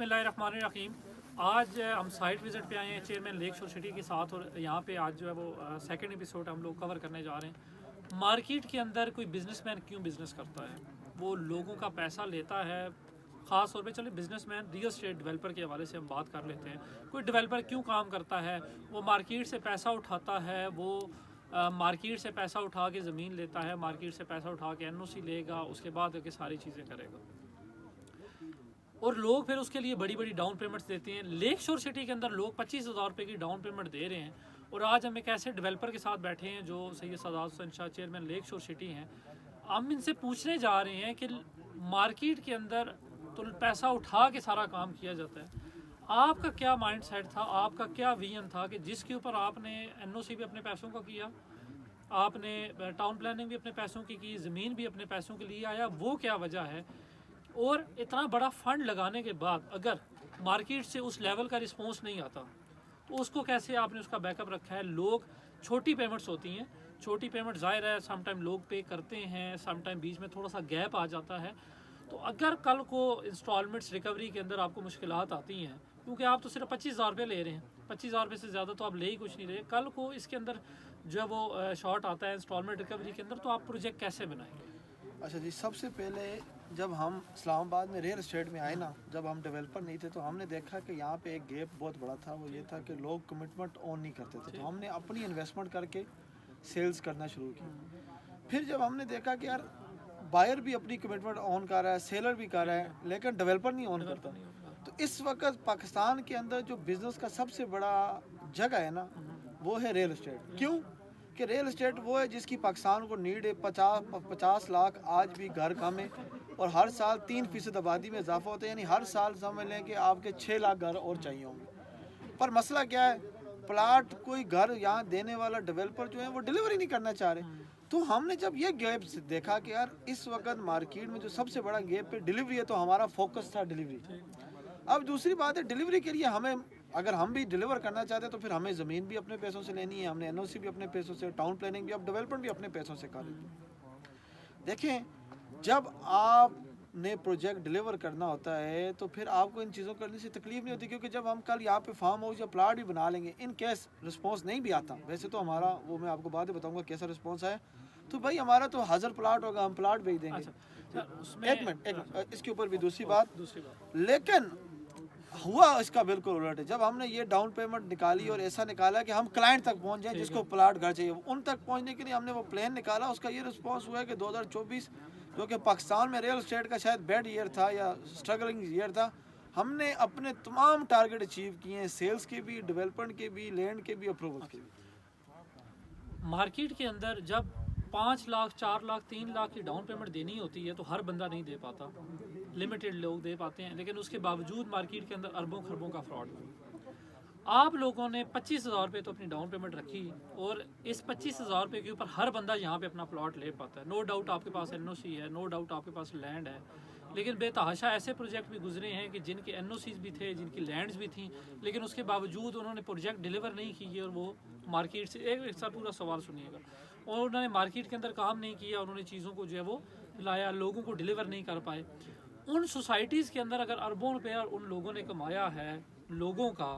बिस्मिल्लाहिर्रहमानिर्रहीम। आज हम साइट विज़िट पे आए हैं चेयरमैन लेक शोर सिटी के साथ, और यहाँ पे आज जो है वो सेकंड एपिसोड हम लोग कवर करने जा रहे हैं। मार्केट के अंदर कोई बिजनेसमैन क्यों बिज़नेस करता है, वो लोगों का पैसा लेता है। ख़ास तौर पे चले बिजनेसमैन रियल स्टेट डेवलपर के हवाले से हम बात कर लेते हैं। कोई डेवलपर क्यों काम करता है, वो मार्केट से पैसा उठाता है, वो मार्केट से पैसा उठा के ज़मीन लेता है, मार्केट से पैसा उठा के NOC लेगा, उसके बाद आगे सारी चीज़ें करेगा, और लोग फिर उसके लिए बड़ी बड़ी डाउन पेमेंट्स देते हैं। लेक शोर सिटी के अंदर लोग 25,000 रुपये की डाउन पेमेंट दे रहे हैं, और आज हम एक ऐसे डेवलपर के साथ बैठे हैं जो सैयद सदात हुसैन शाह चेयरमैन लेक शोर सिटी हैं। हम इनसे पूछने जा रहे हैं कि मार्केट के अंदर तो पैसा उठा के सारा काम किया जाता है, आपका क्या माइंड सेट था, आपका क्या विजन था कि जिसके ऊपर आपने NOC भी अपने पैसों का किया, आपने टाउन प्लानिंग भी अपने पैसों की, ज़मीन भी अपने पैसों के लिए आया, वो क्या वजह है? और इतना बड़ा फंड लगाने के बाद अगर मार्केट से उस लेवल का रिस्पॉन्स नहीं आता, तो उसको कैसे आपने उसका बैकअप रखा है? लोग छोटी पेमेंट्स होती हैं, छोटी पेमेंट ज़ाहिर है समटाइम लोग पे करते हैं, समटाइम बीच में थोड़ा सा गैप आ जाता है। तो अगर कल को इंस्टॉलमेंट्स रिकवरी के अंदर आपको मुश्किलात आती हैं, क्योंकि आप तो सिर्फ 25,000 रुपये ले रहे हैं, 25,000 रुपये से ज़्यादा तो आप ले ही कुछ नहीं रहे, कल को इसके अंदर जो है वो शॉर्ट आता है इंस्टॉलमेंट रिकवरी के अंदर, तो आप प्रोजेक्ट कैसे बनाएंगे? अच्छा जी, सबसे पहले जब हम इस्लामाबाद में रियल एस्टेट में आए ना, जब हम डेवलपर नहीं थे, तो हमने देखा कि यहाँ पे एक गैप बहुत बड़ा था। वो ये था कि लोग कमिटमेंट ऑन नहीं करते थे, तो हमने अपनी इन्वेस्टमेंट करके सेल्स करना शुरू की। फिर जब हमने देखा कि यार बायर भी अपनी कमिटमेंट ऑन कर रहा है, सेलर भी कर रहा है, लेकिन डेवलपर नहीं ऑन करता, तो इस वक्त पाकिस्तान के अंदर जो बिज़नेस का सबसे बड़ा जगह है ना, वो है रियल एस्टेट। क्यों कि रियल एस्टेट वो है जिसकी पाकिस्तान को नीड है। 50 लाख आज भी घर कम है, और हर साल 3% आबादी में इजाफा होता है, यानी हर साल समझ लें कि आपके 6 लाख घर और चाहिए होंगे। पर मसला क्या है, प्लाट कोई घर यहाँ देने वाला डेवलपर जो है वो डिलीवरी नहीं करना चाह रहे। तो हमने जब ये गैप देखा कि यार इस वक्त मार्केट में जो सबसे बड़ा गैप है डिलीवरी है, तो हमारा फोकस था डिलीवरी। अब दूसरी बात है, डिलीवरी के लिए हमें, अगर हम भी डिलीवर करना चाहते हैं, तो फिर हमें ज़मीन भी अपने पैसों से लेनी है, हमने NOC भी अपने पैसों से, टाउन प्लानिंग भी, अब डेवलपमेंट भी अपने पैसों से कर लेते हैं। देखें, जब आपने प्रोजेक्ट डिलीवर करना होता है तो फिर आपको इन चीज़ों करने से तकलीफ नहीं होती, क्योंकि जब हम कल यहाँ पे फार्म हाउस या प्लाट भी बना लेंगे, इन केस रिस्पॉन्स नहीं भी आता, वैसे तो हमारा वो मैं आपको बाद में बताऊँगा कैसा रिस्पॉन्स है, तो भाई हमारा तो 1000 प्लाट होगा, हम प्लाट भेज देंगे। एक मिनट, इसके ऊपर भी दूसरी बात, लेकिन हुआ इसका बिल्कुल उलट है। जब हमने ये डाउन पेमेंट निकाली और ऐसा निकाला कि हम क्लाइंट तक पहुंच जाएं जिसको प्लाट घर चाहिए, उन तक पहुंचने के लिए हमने वो प्लान निकाला। उसका ये रिस्पांस हुआ है कि 2024 जो कि पाकिस्तान में रियल एस्टेट का शायद बैड ईयर था या स्ट्रगलिंग ईयर था, हमने अपने तमाम टारगेट अचीव किए हैं, सेल्स के भी, डेवलपमेंट के भी, लैंड के भी, अप्रूवल के भी। मार्केट के अंदर जब 5 लाख, 4 लाख, 3 लाख की डाउन पेमेंट देनी होती है, तो हर बंदा नहीं दे पाता, लिमिटेड लोग दे पाते हैं, लेकिन उसके बावजूद मार्केट के अंदर अरबों खरबों का फ्रॉड हुआ। आप लोगों ने 25,000 रुपये तो अपनी डाउन पेमेंट रखी, और इस 25,000 रुपये के ऊपर हर बंदा यहाँ पे अपना प्लॉट ले पाता है। नो डाउट आपके पास NOC है, नो डाउट आपके पास लैंड है, लेकिन बेतहाशा ऐसे प्रोजेक्ट भी गुजरे हैं कि जिनके NOCs भी थे, जिनकी लैंड्स भी थी, लेकिन उसके बावजूद उन्होंने प्रोजेक्ट डिलीवर नहीं किए, और वो मार्केट से एक सर पूरा सवाल सुनिएगा, और उन्होंने मार्केट के अंदर काम नहीं किया, उन्होंने चीज़ों को जो है वो लाया, लोगों को डिलीवर नहीं कर पाए। उन सोसाइटीज़ के अंदर अगर अरबों रुपया उन लोगों ने कमाया है, लोगों का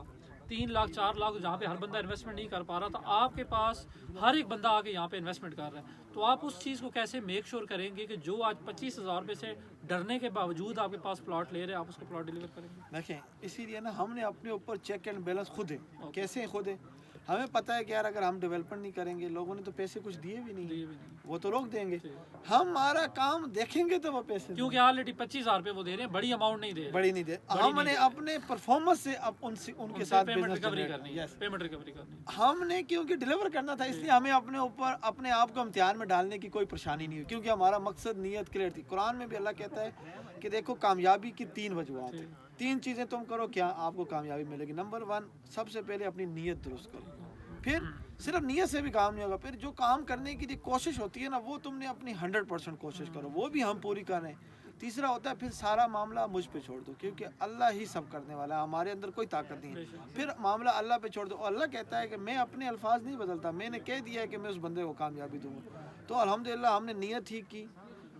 3 लाख, 4 लाख, जहाँ पे हर बंदा इन्वेस्टमेंट नहीं कर पा रहा था, आपके पास हर एक बंदा आके यहाँ पे इन्वेस्टमेंट कर रहा है, तो आप उस चीज़ को कैसे मेक श्योर करेंगे कि जो आज 25,000 रुपये से डरने के बावजूद आपके पास प्लॉट ले रहे हैं, आप उसको प्लॉट डिलीवर करेंगे? देखें, इसीलिए ना हमने अपने ऊपर चेक एंड बैलेंस खुद है। कैसे खुद है? हमें पता है कि यार अगर हम डेवलपमेंट नहीं करेंगे, लोगों ने तो पैसे कुछ दिए भी नहीं, वो तो लोग देंगे, हमारा काम देखेंगे तो वो पैसे, क्योंकि ऑलरेडी 25,000 रुपये वो दे रहे हैं, बड़ी अमाउंट नहीं दे रहे, बड़ी नहीं दे। हमने अपने परफॉर्मेंस से अब उनके साथ पेमेंट रिकवरी करनी है, पेमेंट रिकवरी करनी है। हमने क्योंकि डिलीवर करना था, इसलिए हमें अपने ऊपर अपने आप को इम्तिहान में डालने की कोई परेशानी नहीं हुई, क्योंकि हमारा मकसद, नीयत क्लियर थी। कुरान में भी अल्लाह कहता है कि देखो कामयाबी की 3 वजूहात हैं, 3 चीज़ें तुम करो, क्या आपको कामयाबी मिलेगी। नंबर 1, सबसे पहले अपनी नीयत दुरुस्त करो। फिर सिर्फ नीयत से भी काम नहीं होगा, फिर जो काम करने की जो कोशिश होती है ना, वो तुमने अपनी 100% कोशिश करो, वो भी हम पूरी कर रहे हैं। तीसरा होता है फिर सारा मामला मुझ पे छोड़ दो, क्योंकि अल्लाह ही सब करने वाला है, हमारे अंदर कोई ताकत नहीं है। फिर मामला अल्लाह पे छोड़ दो। और अल्लाह कहता है कि मैं अपने अल्फाज नहीं बदलता, मैंने कह दिया है कि मैं उस बंदे को कामयाबी दूंगा। तो अल्हम्दुलिल्लाह हमने नीयत ठीक की,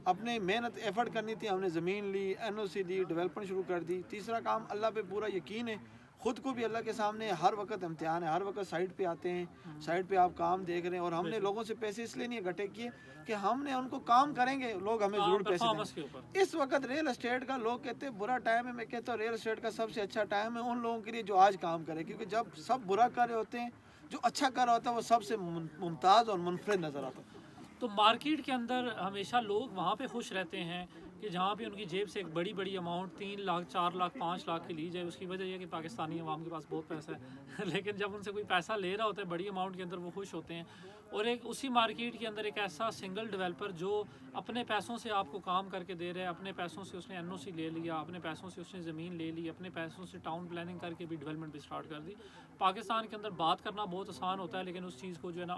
अपने मेहनत एफर्ट करनी थी, हमने ज़मीन ली, एनओसी ली, डेवलपमेंट शुरू कर दी। तीसरा काम, अल्लाह पे पूरा यकीन है, ख़ुद को भी अल्लाह के सामने हर वक्त इम्तिहान है, हर वक्त साइड पे आते हैं, साइड पे आप काम देख रहे हैं। और हमने लोगों से पैसे इसलिए नहीं इकट्ठे किए कि हमने उनको काम करेंगे, लोग हमें ज़रूर पैसे देंगे। इस वक्त रियल एस्टेट का लोग कहते हैं बुरा टाइम है, मैं कहता हूँ रियल एस्टेट का सबसे अच्छा टाइम है उन लोगों के लिए जो आज काम करे, क्योंकि जब सब बुरा कर रहे होते हैं, जो अच्छा कर रहा होता है वो सबसे मुमताज़ और मुनफरिद नज़र आता है। तो मार्केट के अंदर हमेशा लोग वहाँ पे खुश रहते हैं कि जहाँ पे उनकी जेब से एक बड़ी बड़ी अमाउंट 3 लाख 4 लाख 5 लाख की ली जाए। उसकी वजह यह कि पाकिस्तानी अवाम के पास बहुत पैसा है लेकिन जब उनसे कोई पैसा ले रहा होता है बड़ी अमाउंट के अंदर, वो खुश होते हैं। और एक उसी मार्केट के अंदर एक ऐसा सिंगल डेवलपर जो अपने पैसों से आपको काम करके दे रहा है, अपने पैसों से उसने एनओसी ले लिया, अपने पैसों से उसने ज़मीन ले ली, अपने पैसों से टाउन प्लानिंग करके भी डेवलपमेंट भी स्टार्ट कर दी। पाकिस्तान के अंदर बात करना बहुत आसान होता है, लेकिन उस चीज़ को जो है ना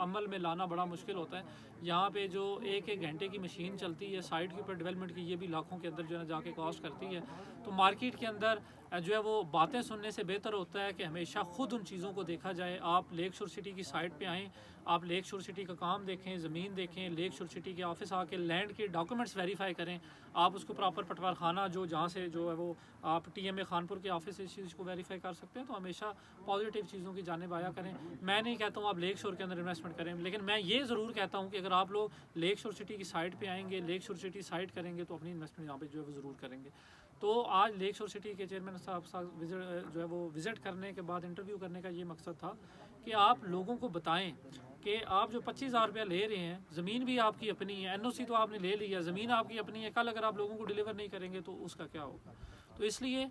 अमल में लाना बड़ा मुश्किल होता है। यहाँ पे जो एक घंटे की मशीन चलती है साइट के ऊपर डेवलपमेंट की, ये भी लाखों के अंदर जो है जाके कॉस्ट करती है। तो मार्केट के अंदर जो है वो बातें सुनने से बेहतर होता है कि हमेशा ख़ुद उन चीज़ों को देखा जाए। आप लेक शोर सिटी की साइट पे आएँ, आप लेक शोर सिटी का काम देखें, ज़मीन देखें, लेक शोर सिटी के ऑफिस आके लैंड के डॉक्यूमेंट्स वेरीफाई करें। आप उसको प्रॉपर पटवार खाना जो जहाँ से जो है वो आप TMA खानपुर के ऑफिस से इस चीज़ को वेरीफाई कर सकते हैं। तो हमेशा पॉजिटिव चीज़ों की जानिब आया करें। मैं नहीं कहता हूँ आप लेक शोर के अंदर इन्वेस्टमेंट करें, लेकिन मैं ये ज़रूर कहता हूँ कि अगर आप लोग लेक शोर सिटी की साइट पे आएंगे, लेक शोर सिटी साइट करेंगे, तो अपनी इन्वेस्टमेंट यहाँ पे जो है वो ज़रूर करेंगे। तो आज लेक शोर सिटी के चेयरमैन साहब जो है वो विज़िट करने के बाद इंटरव्यू करने का ये मकसद था कि आप लोगों को बताएं कि आप जो 25,000 रुपया ले रहे हैं, ज़मीन भी आपकी अपनी है, एनओसी तो आपने ले लिया, ज़मीन आपकी अपनी है, कल अगर आप लोगों को डिलीवर नहीं करेंगे तो उसका क्या होगा। तो इसलिए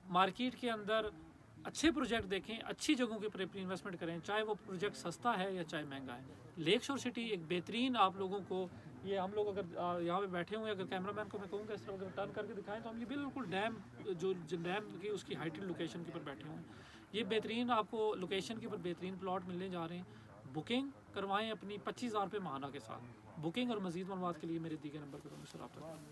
मार्केट के अंदर अच्छे प्रोजेक्ट देखें, अच्छी जगहों के ऊपर अपनी इन्वेस्टमेंट करें, चाहे वो प्रोजेक्ट सस्ता है या चाहे महंगा है। लेक शोर सिटी एक बेहतरीन, आप लोगों को ये हम लोग अगर यहाँ पे बैठे हुए, अगर कैमरामैन को मैं कहूँगा इस तरह अगर टर्न करके दिखाएं तो हम ये बिल्कुल डैम जो डैम की उसकी हाइटेड लोकेशन के ऊपर बैठे हुए हैं। ये बेहतरीन आपको लोकेशन के ऊपर बेहतरीन प्लॉट मिलने जा रहे हैं। बुकिंग करवाएं अपनी 25,000 रुपये माहाना के साथ। बुकिंग और मज़ीद मालूमात के लिए मेरे दीगर नंबर पर मुझसे रब्ता करें।